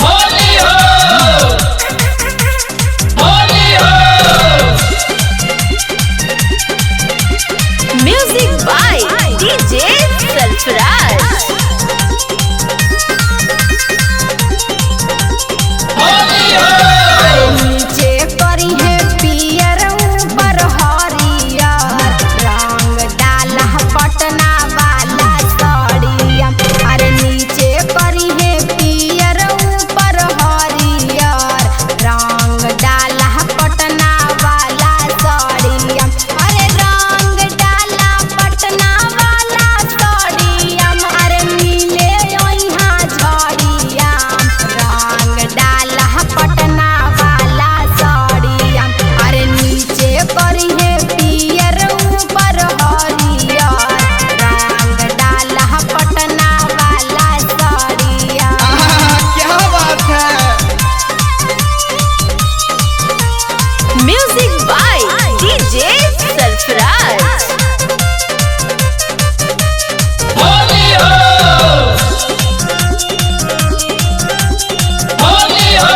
होली हो होली हो। Music by DJ Sarfaraz. Holi हो नीचे करी है पियर ऊपर हरियर रंग डाला पटना वाला साड़िया। अरे नीचे करी है पियर ऊपर हरियर रंग डाला पटना वाला साड़िया। अरे रंग डाला पटना वाला साड़िया। अरे मिले यहाँ झड़िया रंग डाला पटना वाला साड़िया। अरे नीचे करी है पियर ऊपर हरियर रंग डाला पटना वाला साड़िया। क्या बात है। Music by DJ Sarfaraz. Holi हो होली हो।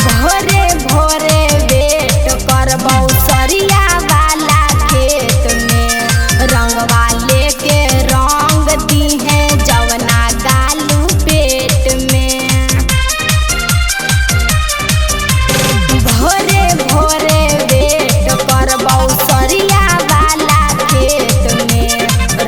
भोरे भोरे वेट करबौ सरिया वाला खेत में रंगवा लेके रंग दी है जवना गालू पेट में। भोरे भोरे वेट करबौ सरिया वाला खेत में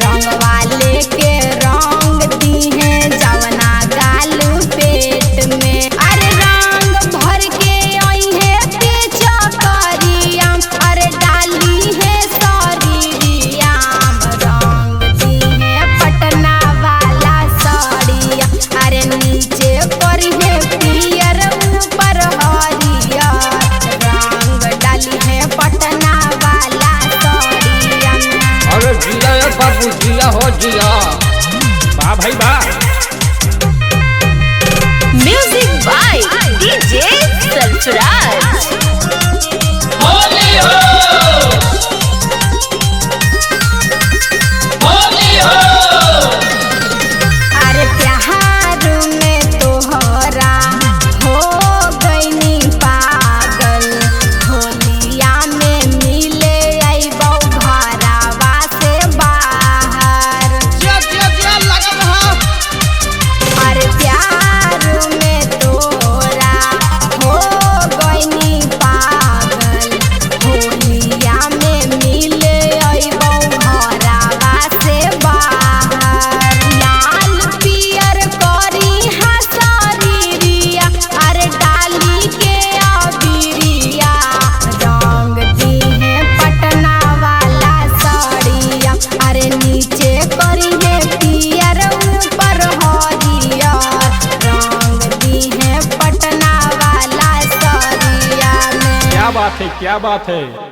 रंगवा लेके रंग दी है जवना गालू पेट में। अरे रंग भर के आई है पीछा करिया। अरे डाली है सरिया रंग दी है पटना वाला साड़िया। अरे नीचे करी है पियर ऊपर हरियर रंग डाली है पटना वाला साड़िया। अरे जिया है बाबू जिया हो जिया। वाह भाई वाह। Music by DJ Sarfaraz. Holi हो होली हो। अरे प्यार में तोहरा हो गईनी पागल होलिया में मिले अइबौ घरवा से बाहर। जिया जिया जिया लगा रहा। अरे प्यार में तोरा हो गईनी पागल होलिया में मिले अइबौ घरवा से बाहर। लाल पियर करी हसरिया। अरे डाली के अबिरिया रंग दी है पटना वाला साड़िया। अरे नीचे करी है पियर ऊपर हरियर रंग दी है पटना वाला साड़िया में। क्या बात है क्या बात है।